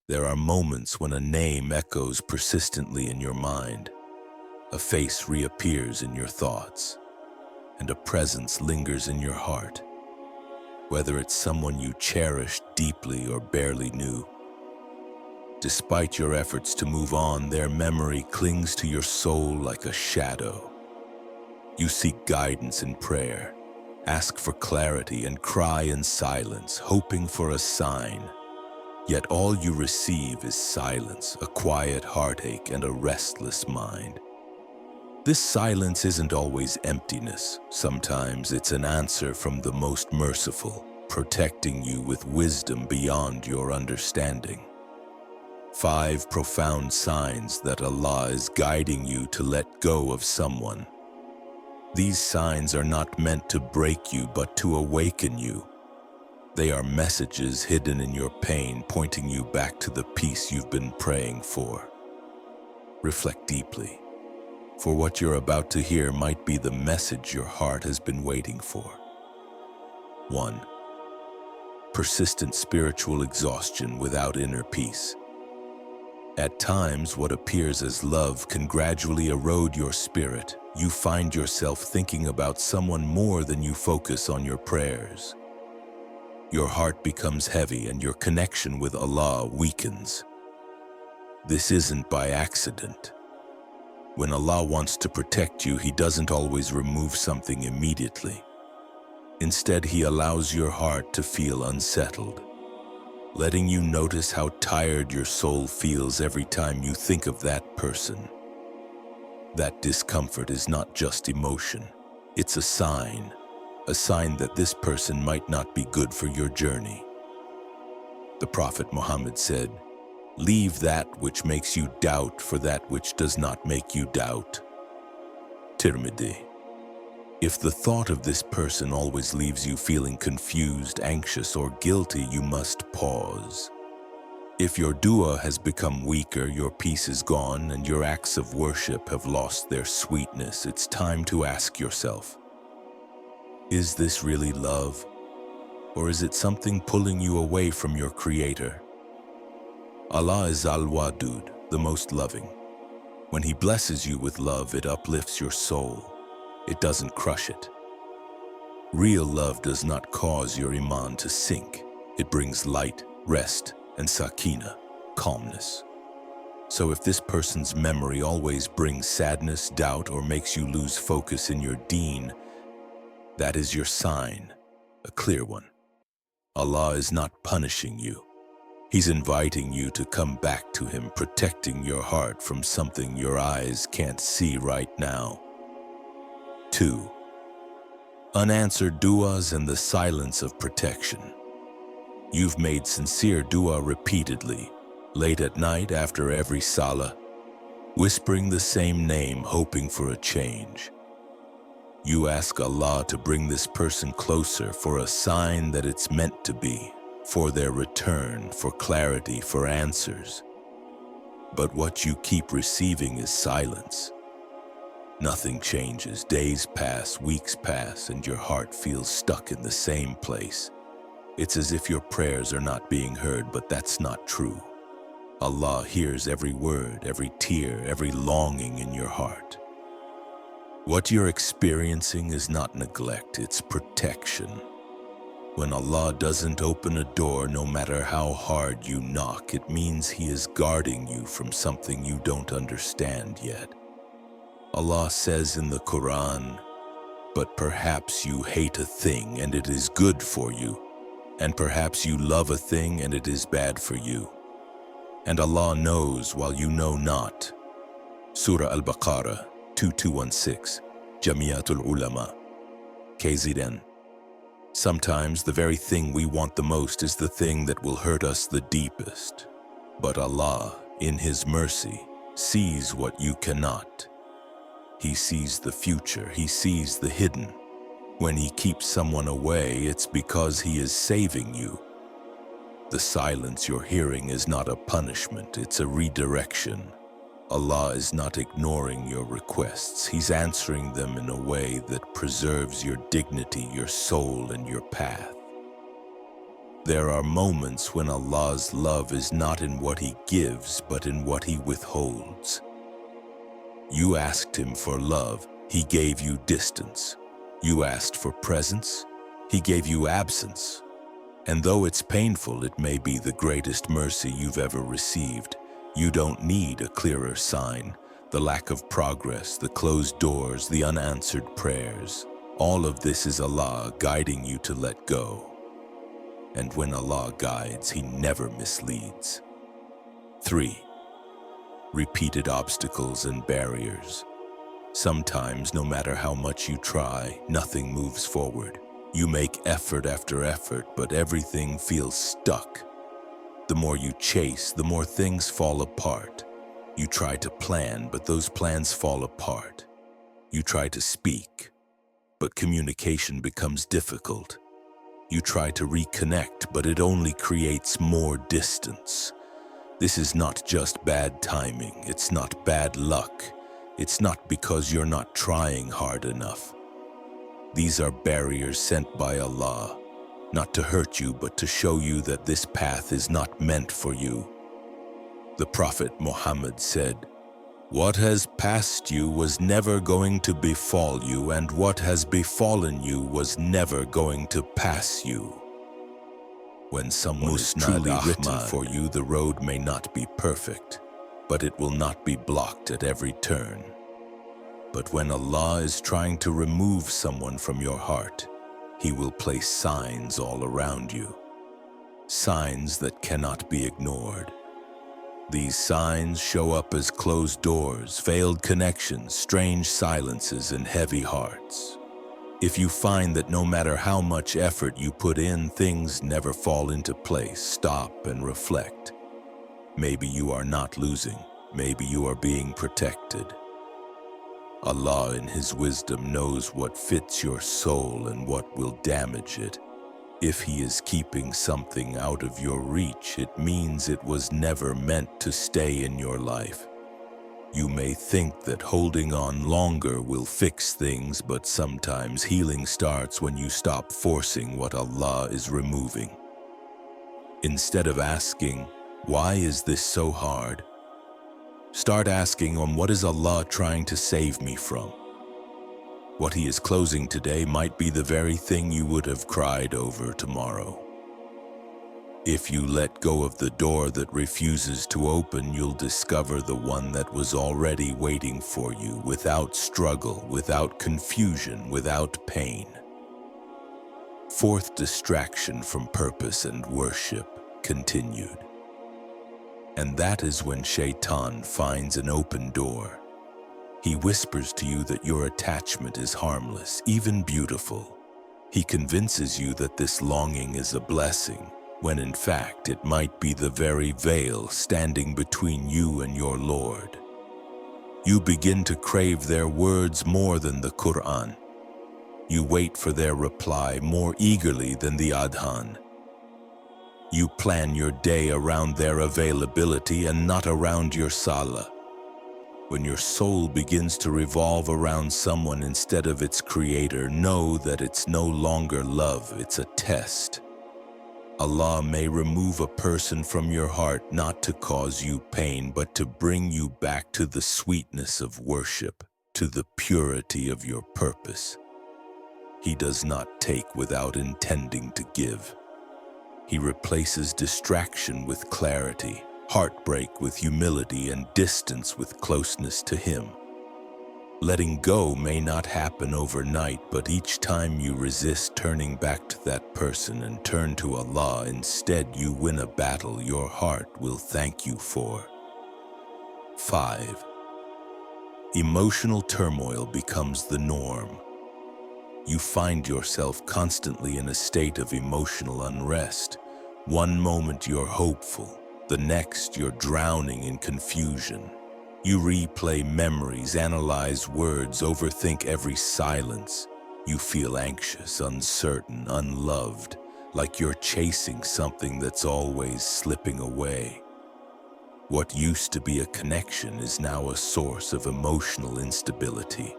There are moments when a name echoes persistently in your mind, a face reappears in your thoughts, and a presence lingers in your heart. Whether it's someone you cherished deeply or barely knew, despite your efforts to move on, their memory clings to your soul like a shadow. You seek guidance in prayer, ask for clarity, and cry in silence, hoping for a sign. Yet all you receive is silence, a quiet heartache, and a restless mind. This silence isn't always emptiness. Sometimes it's an answer from the most merciful, protecting you with wisdom beyond your understanding. 5 profound signs that Allah is guiding you to let go of someone. These signs are not meant to break you, but to awaken you. They are messages hidden in your pain, pointing you back to the peace you've been praying for. Reflect deeply, for what you're about to hear might be the message your heart has been waiting for. 1. Persistent spiritual exhaustion without inner peace. At times, what appears as love can gradually erode your spirit. You find yourself thinking about someone more than you focus on your prayers. Your heart becomes heavy and your connection with Allah weakens. This isn't by accident. When Allah wants to protect you, He doesn't always remove something immediately. Instead, He allows your heart to feel unsettled, letting you notice how tired your soul feels every time you think of that person. That discomfort is not just emotion, it's a sign that this person might not be good for your journey. The Prophet Muhammad said, "Leave that which makes you doubt for that which does not make you doubt." Tirmidhi. If the thought of this person always leaves you feeling confused, anxious, or guilty, you must pause. If your dua has become weaker, your peace is gone, and your acts of worship have lost their sweetness, it's time to ask yourself, is this really love? Or is it something pulling you away from your Creator? Allah is Al-Wadud, the most loving. When He blesses you with love, it uplifts your soul. It doesn't crush it. Real love does not cause your iman to sink. It brings light, rest, and sakina, calmness. So if this person's memory always brings sadness, doubt, or makes you lose focus in your deen, that is your sign, a clear one. Allah is not punishing you. He's inviting you to come back to Him, protecting your heart from something your eyes can't see right now. 2. Unanswered du'as and the silence of protection. You've made sincere dua repeatedly, late at night after every salah, whispering the same name, hoping for a change. You ask Allah to bring this person closer, for a sign that it's meant to be, for their return, for clarity, for answers. But what you keep receiving is silence. Nothing changes. Days pass, weeks pass, and your heart feels stuck in the same place. It's as if your prayers are not being heard, but that's not true. Allah hears every word, every tear, every longing in your heart. What you're experiencing is not neglect, it's protection. When Allah doesn't open a door, no matter how hard you knock, it means He is guarding you from something you don't understand yet. Allah says in the Quran, "But perhaps you hate a thing and it is good for you, and perhaps you love a thing and it is bad for you. And Allah knows while you know not." Surah Al-Baqarah 2216, Jamiatul Ulama, KZN. Sometimes the very thing we want the most is the thing that will hurt us the deepest. But Allah, in His mercy, sees what you cannot. He sees the future, He sees the hidden. When He keeps someone away, it's because He is saving you. The silence you're hearing is not a punishment, it's a redirection. Allah is not ignoring your requests. He's answering them in a way that preserves your dignity, your soul, and your path. There are moments when Allah's love is not in what He gives, but in what He withholds. You asked Him for love, He gave you distance. You asked for presence, He gave you absence. And though it's painful, it may be the greatest mercy you've ever received. You don't need a clearer sign. The lack of progress, the closed doors, the unanswered prayers. All of this is Allah guiding you to let go. And when Allah guides, He never misleads. 3. Repeated obstacles and barriers. Sometimes, no matter how much you try, nothing moves forward. You make effort after effort, but everything feels stuck. The more you chase, the more things fall apart. You try to plan, but those plans fall apart. You try to speak, but communication becomes difficult. You try to reconnect, but it only creates more distance. This is not just bad timing. It's not bad luck. It's not because you're not trying hard enough. These are barriers sent by Allah, not to hurt you, but to show you that this path is not meant for you. The Prophet Muhammad said, "What has passed you was never going to befall you, and what has befallen you was never going to pass you." When someone is truly written for you, the road may not be perfect, but it will not be blocked at every turn. But when Allah is trying to remove someone from your heart, He will place signs all around you. Signs that cannot be ignored. These signs show up as closed doors, failed connections, strange silences, and heavy hearts. If you find that no matter how much effort you put in, things never fall into place, stop and reflect. Maybe you are not losing. Maybe you are being protected. Allah in His wisdom knows what fits your soul and what will damage it. If He is keeping something out of your reach, it means it was never meant to stay in your life. You may think that holding on longer will fix things, but sometimes healing starts when you stop forcing what Allah is removing. Instead of asking, "Why is this so hard?" start asking, what is Allah trying to save me from? What He is closing today might be the very thing you would have cried over tomorrow. If you let go of the door that refuses to open, you'll discover the one that was already waiting for you, without struggle, without confusion, without pain. 4th distraction from purpose and worship continued. And that is when Shaitan finds an open door. He whispers to you that your attachment is harmless, even beautiful. He convinces you that this longing is a blessing, when in fact it might be the very veil standing between you and your Lord. You begin to crave their words more than the Quran. You wait for their reply more eagerly than the adhan. You plan your day around their availability and not around your salah. When your soul begins to revolve around someone instead of its creator, know that it's no longer love, it's a test. Allah may remove a person from your heart not to cause you pain, but to bring you back to the sweetness of worship, to the purity of your purpose. He does not take without intending to give. He replaces distraction with clarity, heartbreak with humility, and distance with closeness to Him. Letting go may not happen overnight, but each time you resist turning back to that person and turn to Allah instead, you win a battle your heart will thank you for. 5. Emotional turmoil becomes the norm. You find yourself constantly in a state of emotional unrest. One moment you're hopeful, the next you're drowning in confusion. You replay memories, analyze words, overthink every silence. You feel anxious, uncertain, unloved, like you're chasing something that's always slipping away. What used to be a connection is now a source of emotional instability.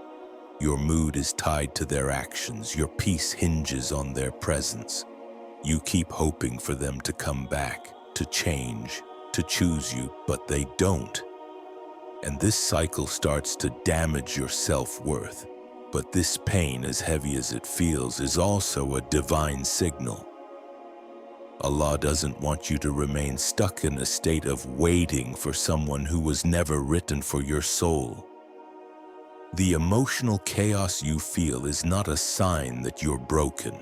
Your mood is tied to their actions, your peace hinges on their presence. You keep hoping for them to come back, to change, to choose you, but they don't. And this cycle starts to damage your self-worth. But this pain, as heavy as it feels, is also a divine signal. Allah doesn't want you to remain stuck in a state of waiting for someone who was never written for your soul. The emotional chaos you feel is not a sign that you're broken.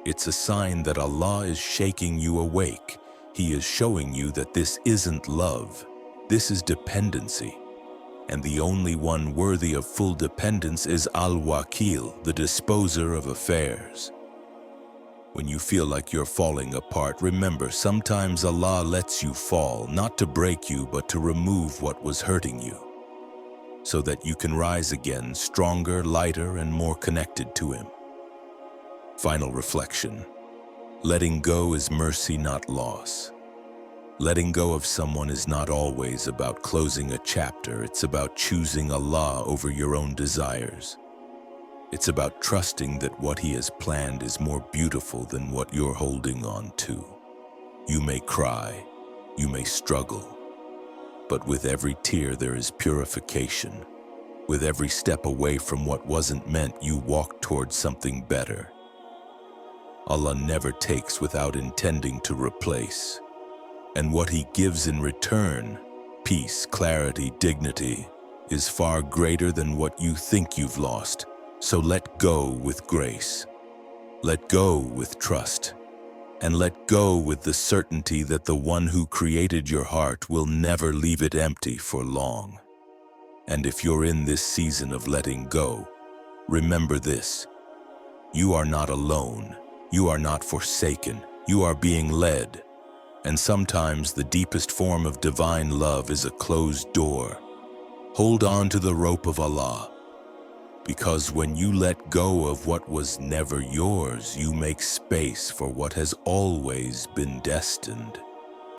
It's a sign that Allah is shaking you awake. He is showing you that this isn't love. This is dependency. And the only one worthy of full dependence is Al-Wakil, the disposer of affairs. When you feel like you're falling apart, remember, sometimes Allah lets you fall, not to break you, but to remove what was hurting you, so that you can rise again, stronger, lighter, and more connected to Him. Final reflection. Letting go is mercy, not loss. Letting go of someone is not always about closing a chapter. It's about choosing Allah over your own desires. It's about trusting that what He has planned is more beautiful than what you're holding on to. You may cry, you may struggle, but with every tear there is purification. With every step away from what wasn't meant, you walk towards something better. Allah never takes without intending to replace. And what He gives in return, peace, clarity, dignity, is far greater than what you think you've lost. So let go with grace. Let go with trust. And let go with the certainty that the one who created your heart will never leave it empty for long. And if you're in this season of letting go, remember this: you are not alone. You are not forsaken. You are being led. And sometimes the deepest form of divine love is a closed door. Hold on to the rope of Allah, because when you let go of what was never yours, you make space for what has always been destined.